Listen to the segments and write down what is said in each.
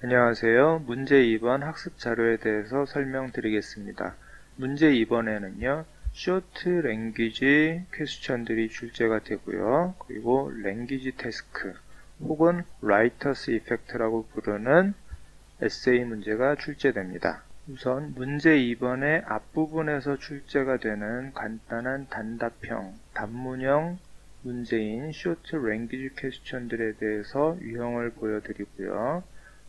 안녕하세요. 문제 2번 학습 자료에 대해서 설명드리겠습니다. 문제 2번에는요, short language 퀘스천들이 출제가 되고요. 그리고 language task 혹은 writer's effect라고 부르는 에세이 문제가 출제됩니다. 우선 문제 2번의 앞부분에서 출제가 되는 간단한 단답형, 단문형 문제인 short language 퀘스천들에 대해서 유형을 보여드리고요.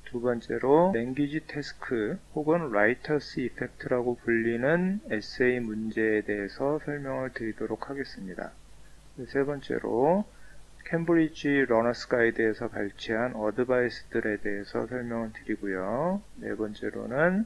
두 번째로 language task 혹은 writer's effect라고 불리는 에세이 문제에 대해서 설명을 드리도록 하겠습니다. 세 번째로 캠브리지 러너스 가이드에서 발췌한 어드바이스들에 대해서 설명을 드리고요. 네 번째로는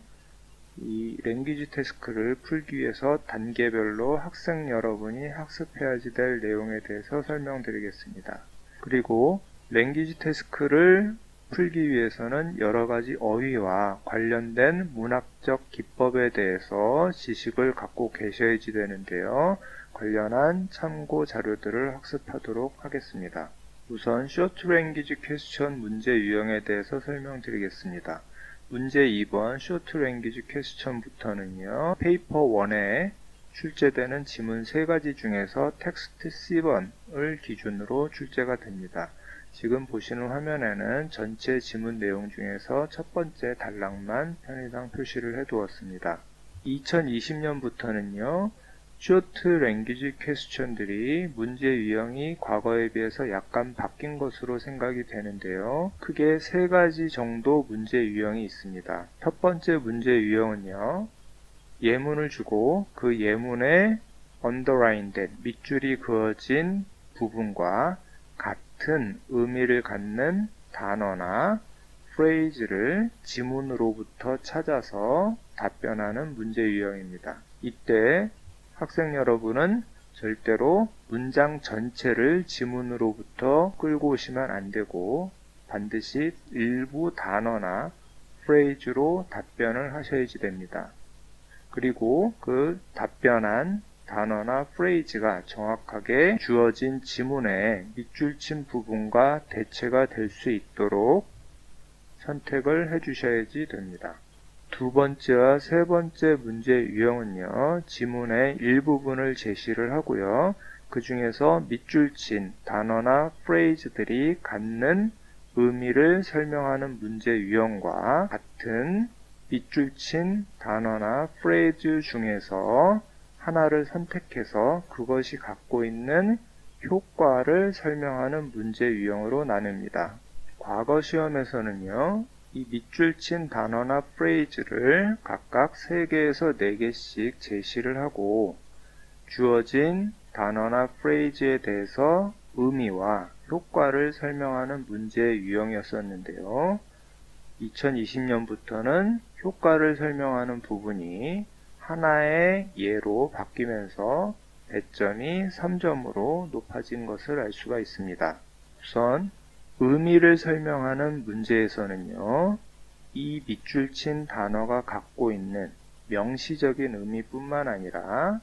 이 랭귀지 태스크를 풀기 위해서 단계별로 학생 여러분이 학습해야지 될 내용에 대해서 설명드리겠습니다. 그리고 랭귀지 태스크를 풀기 위해서는 여러가지 어휘와 관련된 문학적 기법에 대해서 지식을 갖고 계셔야지 되는데요. 관련한 참고 자료들을 학습하도록 하겠습니다. 우선 short language question 문제 유형에 대해서 설명드리겠습니다. 문제 2번 short language question부터는요. 페이퍼 1에 출제되는 지문 3가지 중에서 텍스트 C1을 기준으로 출제가 됩니다. 지금 보시는 화면에는 전체 지문 내용 중에서 첫 번째 단락만 편의상 표시를 해두었습니다. 2020년부터는요. short language question들이 문제 유형이 과거에 비해서 약간 바뀐 것으로 생각이 되는데요. 크게 3가지 정도 문제 유형이 있습니다. 첫 번째 문제 유형은요. 예문을 주고 그 예문에 underline된 밑줄이 그어진 부분과 같은 의미를 갖는 단어나 phrase를 지문으로부터 찾아서 답변하는 문제 유형입니다. 이때 학생 여러분은 절대로 문장 전체를 지문으로부터 끌고 오시면 안 되고 반드시 일부 단어나 phrase로 답변을 하셔야지 됩니다. 그리고 그 답변한 단어나 phrase가 정확하게 주어진 지문의 밑줄 친 부분과 대체가 될 수 있도록 선택을 해주셔야지 됩니다. 두 번째와 세 번째 문제 유형은요, 지문의 일부분을 제시를 하고요. 그 중에서 밑줄 친 단어나 phrase들이 갖는 의미를 설명하는 문제 유형과 같은 밑줄 친 단어나 phrase 중에서 하나를 선택해서 그것이 갖고 있는 효과를 설명하는 문제 유형으로 나눕니다. 과거 시험에서는요, 이 밑줄 친 단어나 phrase를 각각 3개에서 4개씩 제시를 하고 주어진 단어나 phrase에 대해서 의미와 효과를 설명하는 문제 유형이었었는데요. 2020년부터는 효과를 설명하는 부분이 하나의 예로 바뀌면서 배점이 3점으로 높아진 것을 알 수가 있습니다. 우선 의미를 설명하는 문제에서는요, 이 밑줄 친 단어가 갖고 있는 명시적인 의미뿐만 아니라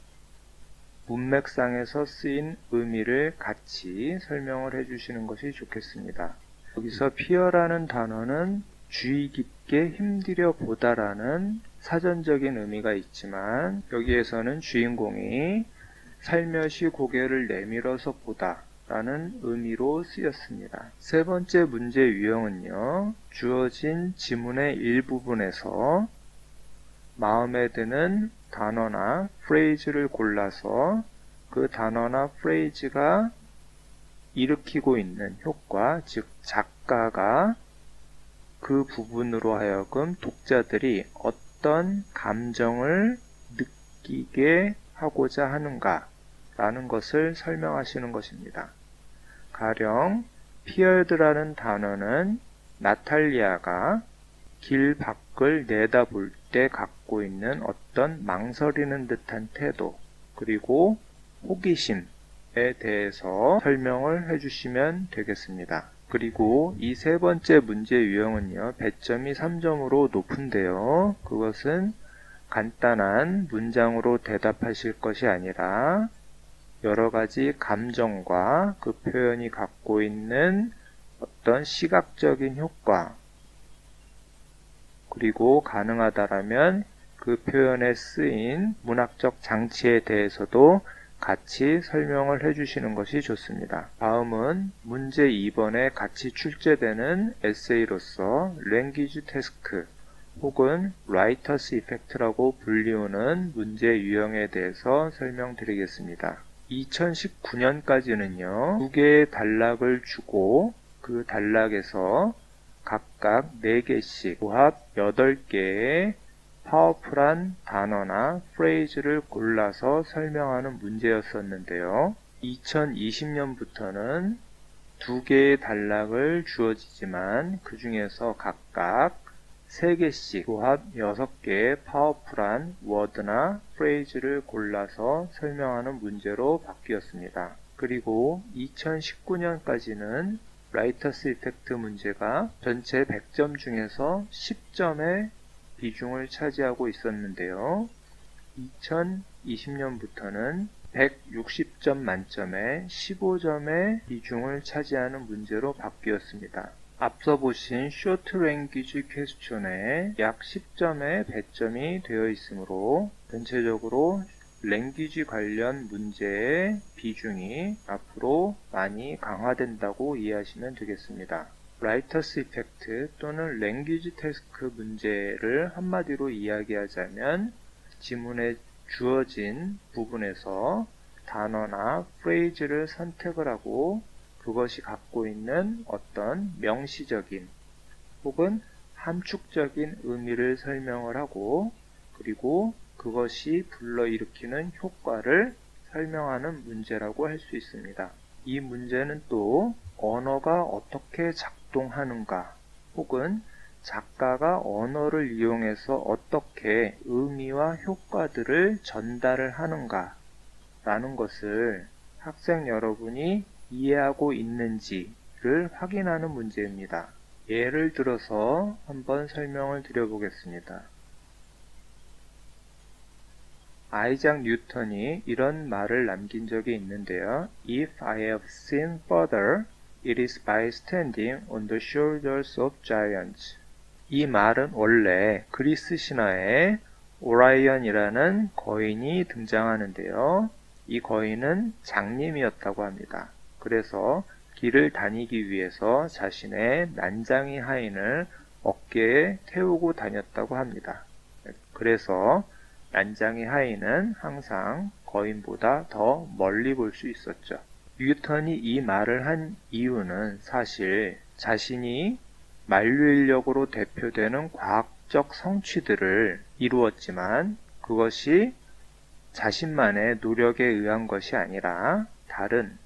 문맥상에서 쓰인 의미를 같이 설명을 해주시는 것이 좋겠습니다. 여기서 fear라는 단어는 주의 깊게 힘들여 보다라는 사전적인 의미가 있지만 여기에서는 주인공이 살며시 고개를 내밀어서 보다 라는 의미로 쓰였습니다. 세 번째 문제 유형은요, 주어진 지문의 일부분에서 마음에 드는 단어나 phrase를 골라서 그 단어나 phrase가 일으키고 있는 효과, 즉 작가가 그 부분으로 하여금 독자들이 어떤 감정을 느끼게 하고자 하는가 라는 것을 설명하시는 것입니다. 가령 feared라는 단어는 나탈리아가 길 밖을 내다볼 때 갖고 있는 어떤 망설이는 듯한 태도 그리고 호기심에 대해서 설명을 해주시면 되겠습니다. 그리고 이 세 번째 문제 유형은요, 배점이 3점으로 높은데요. 그것은 간단한 문장으로 대답하실 것이 아니라 여러 가지 감정과 그 표현이 갖고 있는 어떤 시각적인 효과, 그리고 가능하다라면 그 표현에 쓰인 문학적 장치에 대해서도 같이 설명을 해주시는 것이 좋습니다. 다음은 문제 2번에 같이 출제되는 에세이로서 랭귀지 태스크 혹은 라이터스 이펙트라고 불리우는 문제 유형에 대해서 설명드리겠습니다. 2019년까지는요, 2개의 단락을 주고 그 단락에서 각각 4개씩 조합 8개의 파워풀한 단어나 프레이즈를 골라서 설명하는 문제였었는데요. 2020년부터는 2개의 단락을 주어지지만 그 중에서 각각 3개씩 조합 6개의 파워풀한 워드나 프레이즈를 골라서 설명하는 문제로 바뀌었습니다. 그리고 2019년까지는 라이터스 이펙트 문제가 전체 100점 중에서 10점의 비중을 차지하고 있었는데요. 2020년부터는 160점 만점에 15점의 비중을 차지하는 문제로 바뀌었습니다. 앞서 보신 쇼트 랭귀지 퀘스천에 약 10점의 배점이 되어 있으므로 전체적으로 랭귀지 관련 문제의 비중이 앞으로 많이 강화된다고 이해하시면 되겠습니다. 라이터스 이펙트 또는 랭귀지 태스크 문제를 한마디로 이야기하자면 지문에 주어진 부분에서 단어나 프레이즈를 선택을 하고 그것이 갖고 있는 어떤 명시적인 혹은 함축적인 의미를 설명을 하고 그리고 그것이 불러일으키는 효과를 설명하는 문제라고 할 수 있습니다. 이 문제는 또 언어가 어떻게 작동하는가 혹은 작가가 언어를 이용해서 어떻게 의미와 효과들을 전달을 하는가 라는 것을 학생 여러분이 이해하고 있는지를 확인하는 문제입니다. 예를 들어서 한번 설명을 드려보겠습니다. 아이작 뉴턴이 이런 말을 남긴 적이 있는데요. If I have seen further, it is by standing on the shoulders of giants. 이 말은 원래 그리스 신화에 오라이언이라는 거인이 등장하는데요. 이 거인은 장님이었다고 합니다. 그래서 길을 다니기 위해서 자신의 난장이 하인을 어깨에 태우고 다녔다고 합니다. 그래서 난장이 하인은 항상 거인보다 더 멀리 볼 수 있었죠. 뉴턴이 이 말을 한 이유는 사실 자신이 만류인력으로 대표되는 과학적 성취들을 이루었지만 그것이 자신만의 노력에 의한 것이 아니라 다른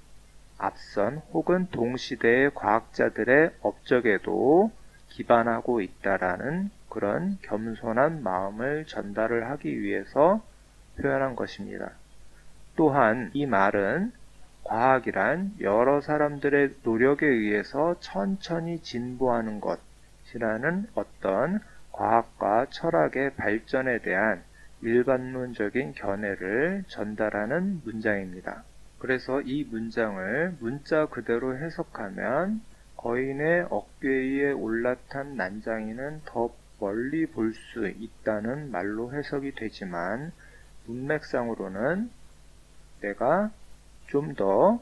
앞선 혹은 동시대의 과학자들의 업적에도 기반하고 있다라는 그런 겸손한 마음을 전달을 하기 위해서 표현한 것입니다. 또한 이 말은 과학이란 여러 사람들의 노력에 의해서 천천히 진보하는 것이라는 어떤 과학과 철학의 발전에 대한 일반론적인 견해를 전달하는 문장입니다. 그래서 이 문장을 문자 그대로 해석하면 거인의 어깨 위에 올라탄 난장이는 더 멀리 볼 수 있다는 말로 해석이 되지만 문맥상으로는 내가 좀 더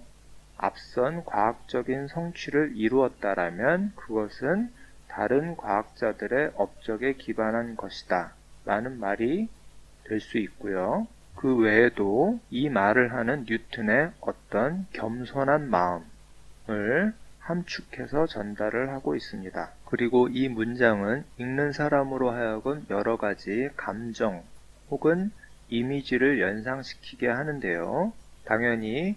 앞선 과학적인 성취를 이루었다라면 그것은 다른 과학자들의 업적에 기반한 것이다 라는 말이 될 수 있고요. 그 외에도 이 말을 하는 뉴턴의 어떤 겸손한 마음을 함축해서 전달을 하고 있습니다. 그리고 이 문장은 읽는 사람으로 하여금 여러 가지 감정 혹은 이미지를 연상시키게 하는데요. 당연히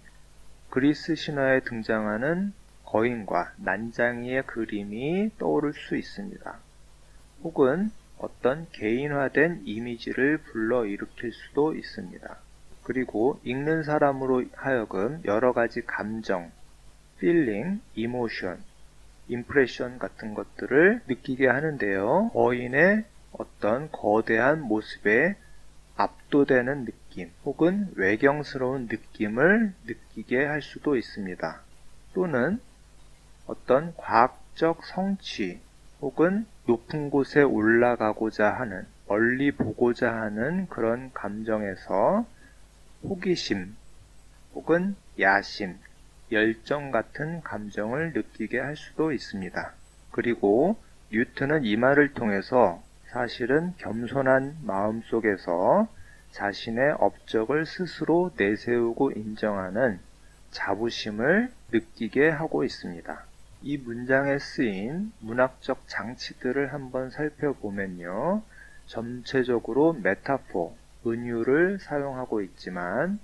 그리스 신화에 등장하는 거인과 난장이의 그림이 떠오를 수 있습니다. 혹은 어떤 개인화된 이미지를 불러일으킬 수도 있습니다. 그리고 읽는 사람으로 하여금 여러 가지 감정, feeling, emotion, impression 같은 것들을 느끼게 하는데요. 거인의 어떤 거대한 모습에 압도되는 느낌 혹은 외경스러운 느낌을 느끼게 할 수도 있습니다. 또는 어떤 과학적 성취 혹은 높은 곳에 올라가고자 하는, 멀리 보고자 하는 그런 감정에서 호기심 혹은 야심, 열정 같은 감정을 느끼게 할 수도 있습니다. 그리고 뉴턴은 이 말을 통해서 사실은 겸손한 마음 속에서 자신의 업적을 스스로 내세우고 인정하는 자부심을 느끼게 하고 있습니다. 이 문장에 쓰인 문학적 장치들을 한번 살펴보면요. 전체적으로 메타포, 은유를 사용하고 있지만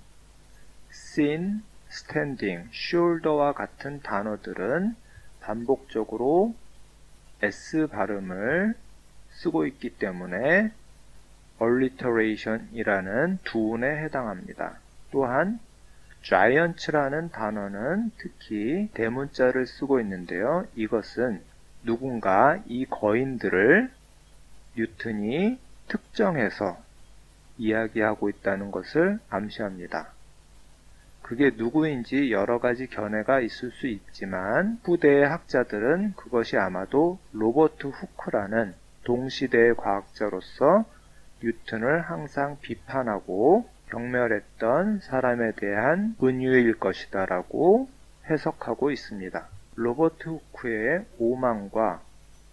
seen, standing, shoulder와 같은 단어들은 반복적으로 S 발음을 쓰고 있기 때문에 alliteration이라는 두운에 해당합니다. 또한 giant라는 단어는 특히 대문자를 쓰고 있는데요. 이것은 누군가 이 거인들을 뉴턴이 특정해서 이야기하고 있다는 것을 암시합니다. 그게 누구인지 여러 가지 견해가 있을 수 있지만 후대의 학자들은 그것이 아마도 로버트 후크라는 동시대의 과학자로서 뉴턴을 항상 비판하고 경멸했던 사람에 대한 은유일 것이다 라고 해석하고 있습니다. 로버트 후크의 오만과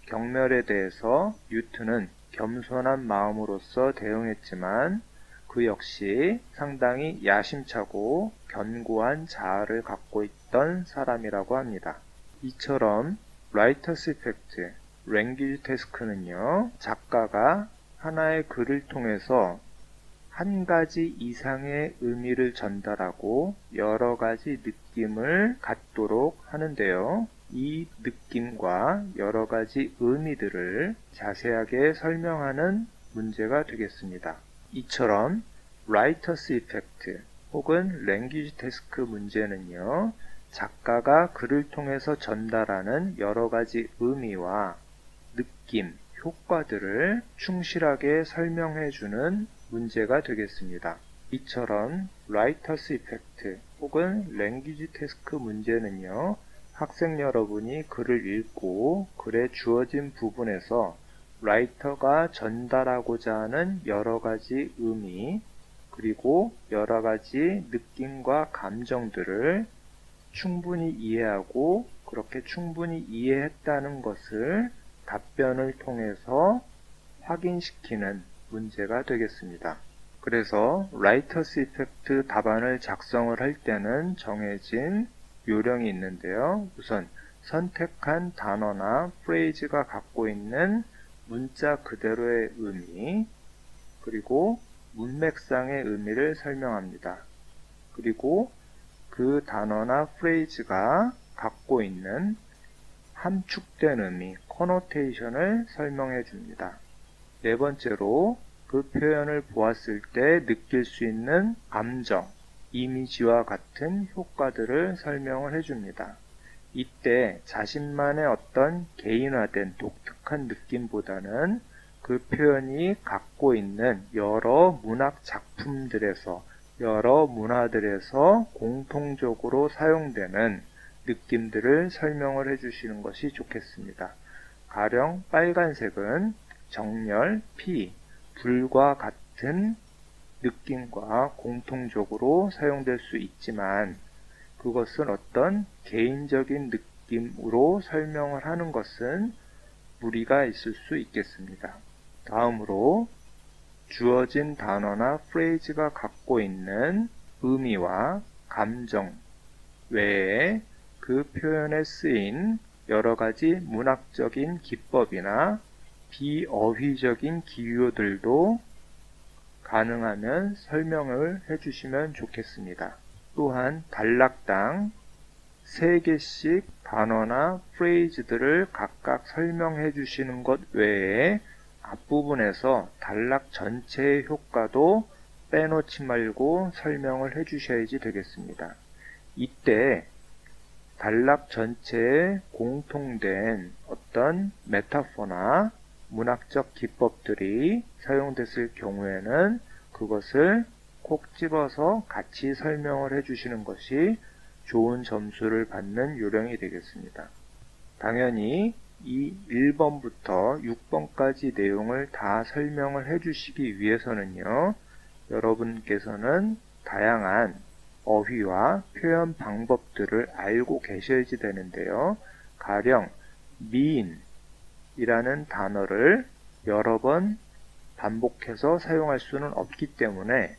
경멸에 대해서 뉴턴은 겸손한 마음으로서 대응했지만 그 역시 상당히 야심차고 견고한 자아를 갖고 있던 사람이라고 합니다. 이처럼 라이터스 이펙트, 랭귀지 태스크는요, 작가가 하나의 글을 통해서 한 가지 이상의 의미를 전달하고 여러 가지 느낌을 갖도록 하는데요. 이 느낌과 여러 가지 의미들을 자세하게 설명하는 문제가 되겠습니다. 이처럼 라이터스 이펙트 혹은 랭귀지 태스크 문제는요, 작가가 글을 통해서 전달하는 여러 가지 의미와 느낌, 효과들을 충실하게 설명해주는 문제가 되겠습니다. 이처럼 라이터스 이펙트 혹은 랭귀지 태스크 문제는요, 학생 여러분이 글을 읽고 글에 주어진 부분에서 라이터가 전달하고자 하는 여러 가지 의미, 그리고 여러 가지 느낌과 감정들을 충분히 이해하고 그렇게 충분히 이해했다는 것을 답변을 통해서 확인시키는 문제가 되겠습니다. 그래서 라이터스 이펙트 답안을 작성을 할 때는 정해진 요령이 있는데요. 우선 선택한 단어나 프레이즈가 갖고 있는 문자 그대로의 의미, 그리고 문맥상의 의미를 설명합니다. 그리고 그 단어나 프레이즈가 갖고 있는 함축된 의미, 커노테이션을 설명해 줍니다. 네 번째로 그 표현을 보았을 때 느낄 수 있는 감정, 이미지와 같은 효과들을 설명을 해줍니다. 이때 자신만의 어떤 개인화된 독특한 느낌보다는 그 표현이 갖고 있는 여러 문학 작품들에서, 여러 문화들에서 공통적으로 사용되는 느낌들을 설명을 해주시는 것이 좋겠습니다. 가령 빨간색은 정열, 피, 불과 같은 느낌과 공통적으로 사용될 수 있지만 그것은 어떤 개인적인 느낌으로 설명을 하는 것은 무리가 있을 수 있겠습니다. 다음으로 주어진 단어나 프레이즈가 갖고 있는 의미와 감정 외에 그 표현에 쓰인 여러 가지 문학적인 기법이나 비어휘적인 기호들도 가능하면 설명을 해주시면 좋겠습니다. 또한 단락당 3개씩 단어나 프레이즈들을 각각 설명해 주시는 것 외에 앞부분에서 단락 전체의 효과도 빼놓지 말고 설명을 해 주셔야지 되겠습니다. 이때 단락 전체에 공통된 어떤 메타포나 문학적 기법들이 사용됐을 경우에는 그것을 콕 집어서 같이 설명을 해주시는 것이 좋은 점수를 받는 요령이 되겠습니다. 당연히 이 1번부터 6번까지 내용을 다 설명을 해주시기 위해서는요, 여러분께서는 다양한 어휘와 표현 방법들을 알고 계셔야지 되는데요. 가령 mean이라는 단어를 여러 번 반복해서 사용할 수는 없기 때문에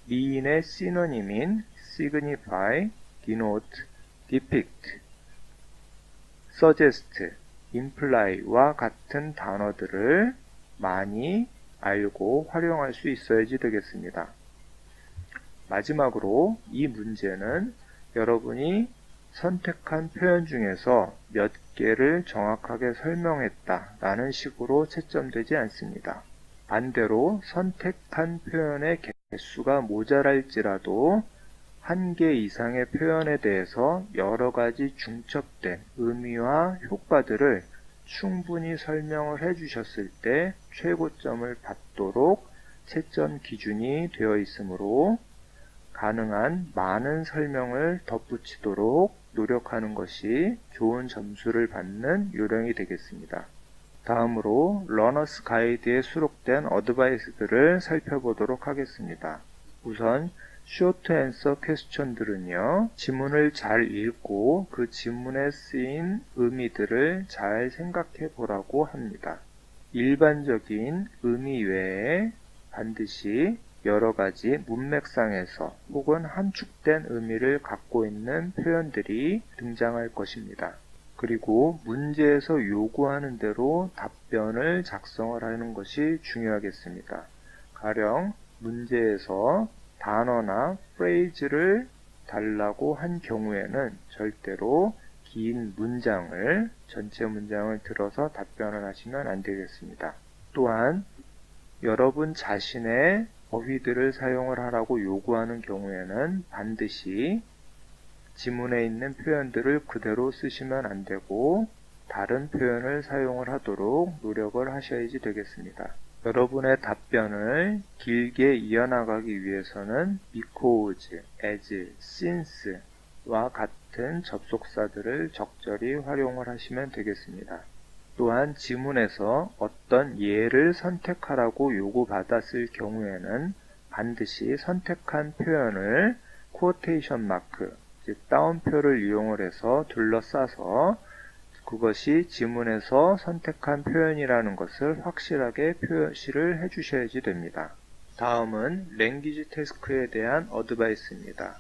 mean의 시노님인 signify, denote, depict, suggest, imply와 같은 단어들을 많이 알고 활용할 수 있어야지 되겠습니다. 마지막으로 이 문제는 여러분이 선택한 표현 중에서 몇 개를 정확하게 설명했다라는 식으로 채점되지 않습니다. 반대로 선택한 표현의 개수가 모자랄지라도 한 개 이상의 표현에 대해서 여러 가지 중첩된 의미와 효과들을 충분히 설명을 해주셨을 때 최고점을 받도록 채점 기준이 되어 있으므로 가능한 많은 설명을 덧붙이도록 노력하는 것이 좋은 점수를 받는 요령이 되겠습니다. 다음으로 러너스 가이드에 수록된 어드바이스들을 살펴보도록 하겠습니다. 우선 쇼트 앤서 퀘스천들은요, 지문을 잘 읽고 그 지문에 쓰인 의미들을 잘 생각해 보라고 합니다. 일반적인 의미 외에 반드시 여러 가지 문맥상에서 혹은 함축된 의미를 갖고 있는 표현들이 등장할 것입니다. 그리고 문제에서 요구하는 대로 답변을 작성을 하는 것이 중요하겠습니다. 가령 문제에서 단어나 프레이즈를 달라고 한 경우에는 절대로 긴 문장을, 전체 문장을 들어서 답변을 하시면 안 되겠습니다. 또한 여러분 자신의 어휘들을 사용을 하라고 요구하는 경우에는 반드시 지문에 있는 표현들을 그대로 쓰시면 안 되고 다른 표현을 사용을 하도록 노력을 하셔야지 되겠습니다. 여러분의 답변을 길게 이어나가기 위해서는 because, as, since와 같은 접속사들을 적절히 활용을 하시면 되겠습니다. 또한 지문에서 어떤 예를 선택하라고 요구받았을 경우에는 반드시 선택한 표현을 quotation mark, 즉 따옴표를 이용을 해서 둘러싸서 그것이 지문에서 선택한 표현이라는 것을 확실하게 표시를 해주셔야지 됩니다. 다음은 랭귀지 태스크에 대한 어드바이스입니다.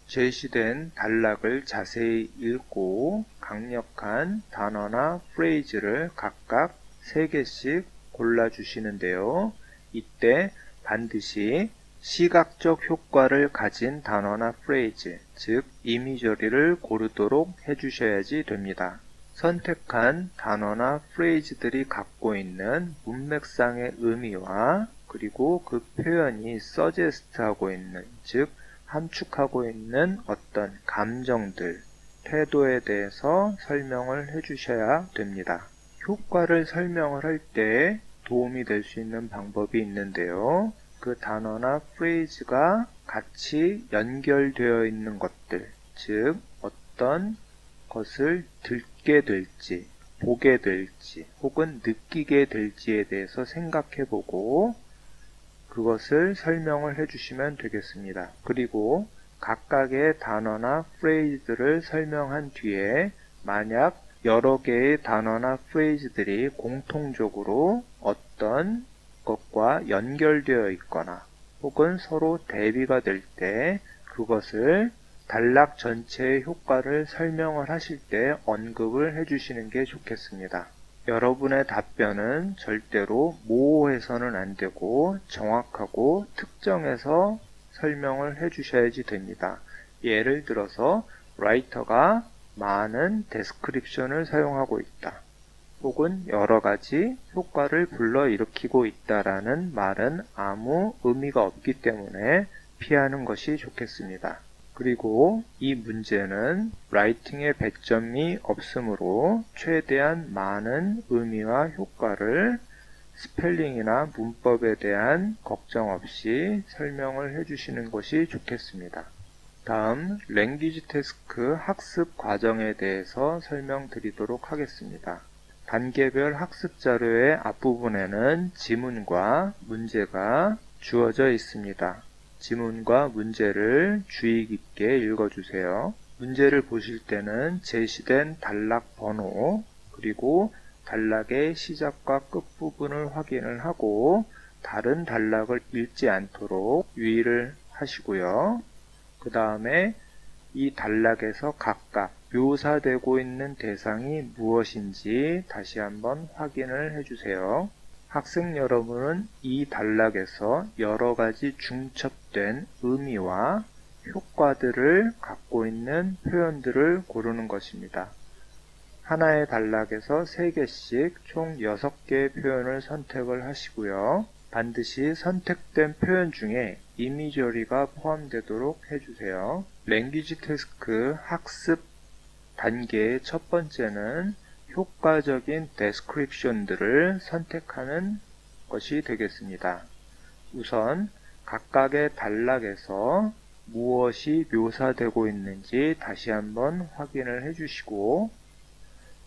제시된 단락을 자세히 읽고 강력한 단어나 프레이즈를 각각 3개씩 골라주시는데요. 이때 반드시 시각적 효과를 가진 단어나 프레이즈, 즉 이미저리를 고르도록 해주셔야지 됩니다. 선택한 단어나 프레이즈들이 갖고 있는 문맥상의 의미와 그리고 그 표현이 서제스트하고 있는, 즉 함축하고 있는 어떤 감정들, 태도에 대해서 설명을 해주셔야 됩니다. 효과를 설명을 할 때 도움이 될 수 있는 방법이 있는데요. 그 단어나 프레이즈가 같이 연결되어 있는 것들, 즉 어떤 것을 듣게 될지, 보게 될지, 혹은 느끼게 될지에 대해서 생각해보고 그것을 설명을 해주시면 되겠습니다. 그리고 각각의 단어나 프레이즈들을 설명한 뒤에 만약 여러 개의 단어나 프레이즈들이 공통적으로 어떤 것과 연결되어 있거나 혹은 서로 대비가 될 때 그것을 단락 전체의 효과를 설명을 하실 때 언급을 해주시는 게 좋겠습니다. 여러분의 답변은 절대로 모호해서는 안 되고 정확하고 특정해서 설명을 해주셔야지 됩니다. 예를 들어서 라이터가 많은 데스크립션을 사용하고 있다. 혹은 여러 가지 효과를 불러일으키고 있다라는 말은 아무 의미가 없기 때문에 피하는 것이 좋겠습니다. 그리고 이 문제는 라이팅에 배점이 없으므로 최대한 많은 의미와 효과를 스펠링이나 문법에 대한 걱정 없이 설명을 해주시는 것이 좋겠습니다. 다음 랭귀지 태스크 학습 과정에 대해서 설명드리도록 하겠습니다. 단계별 학습 자료의 앞부분에는 지문과 문제가 주어져 있습니다. 지문과 문제를 주의 깊게 읽어주세요. 문제를 보실 때는 제시된 단락 번호, 그리고 단락의 시작과 끝부분을 확인을 하고 다른 단락을 읽지 않도록 유의를 하시고요. 그 다음에 이 단락에서 각각 묘사되고 있는 대상이 무엇인지 다시 한번 확인을 해주세요. 학생 여러분은 이 단락에서 여러 가지 중첩된 의미와 효과들을 갖고 있는 표현들을 고르는 것입니다. 하나의 단락에서 3개씩 총 6개의 표현을 선택을 하시고요. 반드시 선택된 표현 중에 이미저리가 포함되도록 해주세요. 랭귀지 태스크 학습 단계의 첫 번째는 효과적인 데스크립션들을 선택하는 것이 되겠습니다. 우선 각각의 단락에서 무엇이 묘사되고 있는지 다시 한번 확인을 해주시고,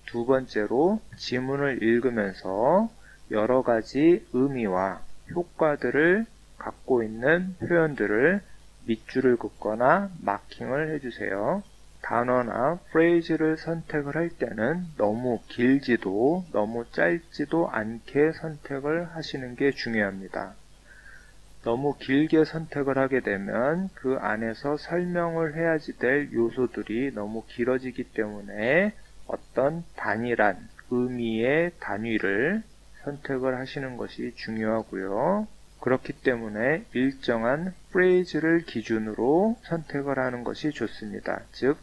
두 번째로 지문을 읽으면서 여러 가지 의미와 효과들을 갖고 있는 표현들을 밑줄을 긋거나 마킹을 해주세요. 단어나 프레이즈를 선택을 할 때는 너무 길지도 너무 짧지도 않게 선택을 하시는 게 중요합니다. 너무 길게 선택을 하게 되면 그 안에서 설명을 해야지 될 요소들이 너무 길어지기 때문에 어떤 단일한 의미의 단위를 선택을 하시는 것이 중요하고요. 그렇기 때문에 일정한 프레이즈를 기준으로 선택을 하는 것이 좋습니다. 즉,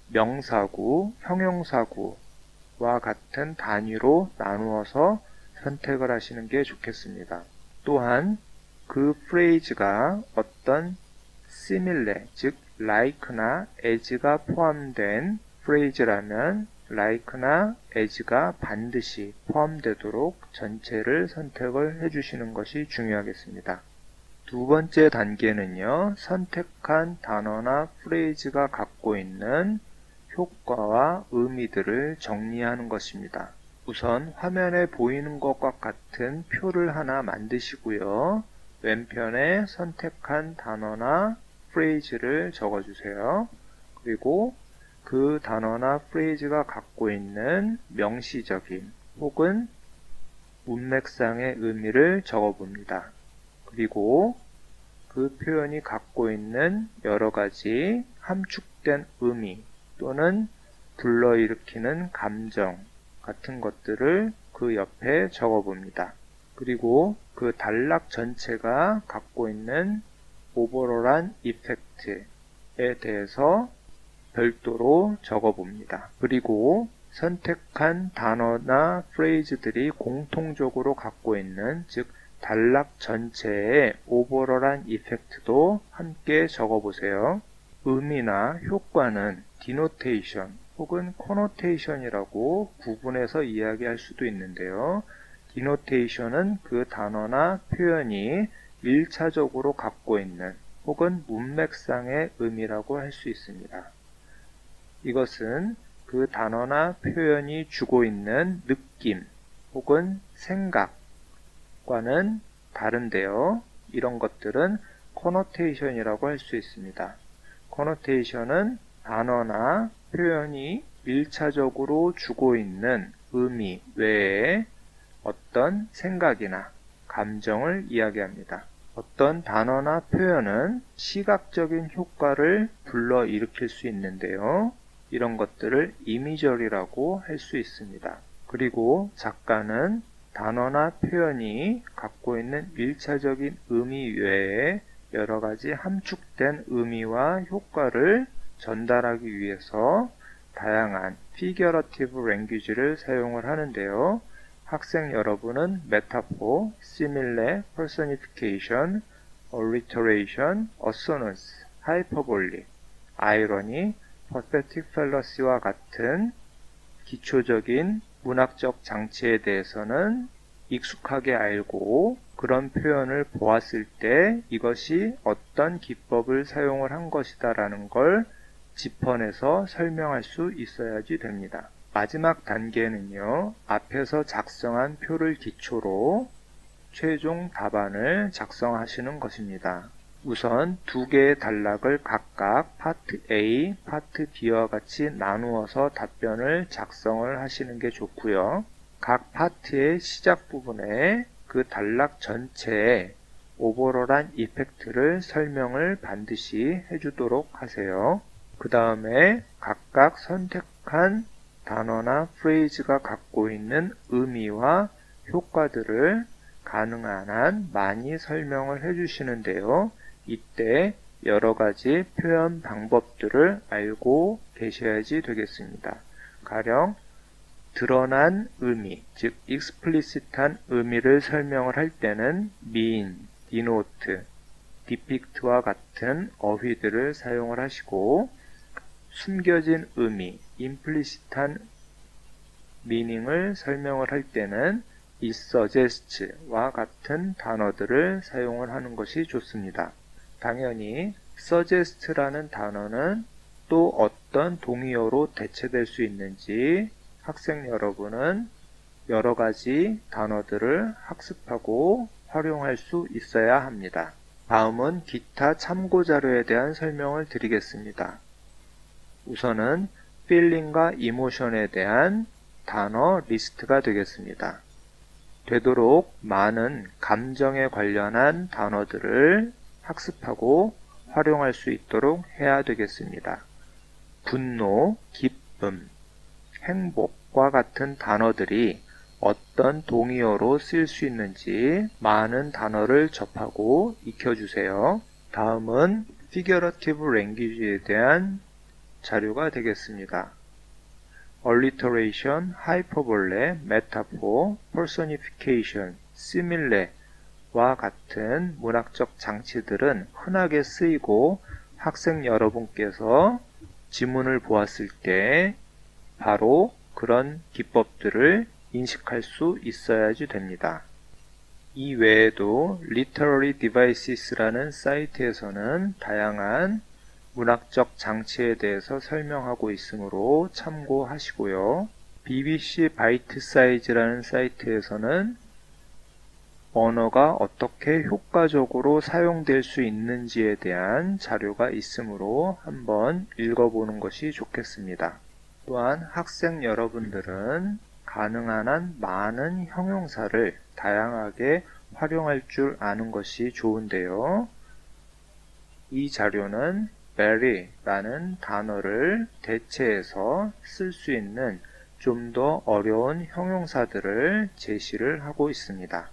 명사구, 형용사구와 같은 단위로 나누어서 선택을 하시는 게 좋겠습니다. 또한 그 프레이즈가 어떤 similar, 즉 like나 as가 포함된 프레이즈라면 like나 as가 반드시 포함되도록 전체를 선택을 해주시는 것이 중요하겠습니다. 두 번째 단계는요, 선택한 단어나 프레이즈가 갖고 있는 효과와 의미들을 정리하는 것입니다. 우선 화면에 보이는 것과 같은 표를 하나 만드시고요. 왼편에 선택한 단어나 프레이즈를 적어주세요. 그리고 그 단어나 프레이즈가 갖고 있는 명시적인 혹은 문맥상의 의미를 적어봅니다. 그리고 그 표현이 갖고 있는 여러 가지 함축된 의미 또는 불러일으키는 감정 같은 것들을 그 옆에 적어봅니다. 그리고 그 단락 전체가 갖고 있는 오버롤한 이펙트에 대해서 별도로 적어봅니다. 그리고 선택한 단어나 프레이즈들이 공통적으로 갖고 있는, 즉 단락 전체의 오버롤한 이펙트도 함께 적어보세요. 의미나 효과는 디노테이션 혹은 코노테이션이라고 구분해서 이야기할 수도 있는데요. 디노테이션은 그 단어나 표현이 1차적으로 갖고 있는 혹은 문맥상의 의미라고 할 수 있습니다. 이것은 그 단어나 표현이 주고 있는 느낌 혹은 생각과는 다른데요. 이런 것들은 코노테이션이라고 할 수 있습니다. 코노테이션은 단어나 표현이 1차적으로 주고 있는 의미 외에 어떤 생각이나 감정을 이야기합니다. 어떤 단어나 표현은 시각적인 효과를 불러일으킬 수 있는데요. 이런 것들을 이미저리라고 할 수 있습니다. 그리고 작가는 단어나 표현이 갖고 있는 1차적인 의미 외에 여러 가지 함축된 의미와 효과를 전달하기 위해서 다양한 피겨러티브 랭귀지를 사용을 하는데요. 학생 여러분은 메타포, 시밀레, 퍼소니피케이션, alliteration, 어소넌스, 하이퍼볼리, 아이러니, 퍼스펙티브 팰러시와 같은 기초적인 문학적 장치에 대해서는 익숙하게 알고 그런 표현을 보았을 때 이것이 어떤 기법을 사용을 한 것이다 라는 걸 짚어내서 설명할 수 있어야지 됩니다. 마지막 단계는요, 앞에서 작성한 표를 기초로 최종 답안을 작성하시는 것입니다. 우선 두 개의 단락을 각각 파트 A, 파트 B와 같이 나누어서 답변을 작성을 하시는 게 좋고요. 각 파트의 시작 부분에 그 단락 전체에 오버롤한 이펙트를 설명을 반드시 해주도록 하세요. 그 다음에 각각 선택한 단어나 프레이즈가 갖고 있는 의미와 효과들을 가능한 한 많이 설명을 해주시는데요. 이때 여러 가지 표현 방법들을 알고 계셔야지 되겠습니다. 가령 드러난 의미, 즉 explicit한 의미를 설명을 할 때는 mean, denote, depict와 같은 어휘들을 사용을 하시고, 숨겨진 의미, implicit한 meaning을 설명을 할 때는 it suggest와 같은 단어들을 사용을 하는 것이 좋습니다. 당연히 suggest라는 단어는 또 어떤 동의어로 대체될 수 있는지 학생 여러분은 여러 가지 단어들을 학습하고 활용할 수 있어야 합니다. 다음은 기타 참고 자료에 대한 설명을 드리겠습니다. 우선은 feeling과 emotion에 대한 단어 리스트가 되겠습니다. 되도록 많은 감정에 관련한 단어들을 학습하고 활용할 수 있도록 해야 되겠습니다. 분노, 기쁨, 행복과 같은 단어들이 어떤 동의어로 쓰일 수 있는지 많은 단어를 접하고 익혀주세요. 다음은 figurative language에 대한 자료가 되겠습니다. alliteration, hyperbole, metaphor, personification, simile와 같은 문학적 장치들은 흔하게 쓰이고 학생 여러분께서 지문을 보았을 때 바로 그런 기법들을 인식할 수 있어야지 됩니다. 이 외에도 Literary Devices라는 사이트에서는 다양한 문학적 장치에 대해서 설명하고 있으므로 참고하시고요. BBC 바이트사이즈라는 사이트에서는 언어가 어떻게 효과적으로 사용될 수 있는지에 대한 자료가 있으므로 한번 읽어보는 것이 좋겠습니다. 또한 학생 여러분들은 가능한 한 많은 형용사를 다양하게 활용할 줄 아는 것이 좋은데요. 이 자료는 very라는 단어를 대체해서 쓸 수 있는 좀 더 어려운 형용사들을 제시를 하고 있습니다.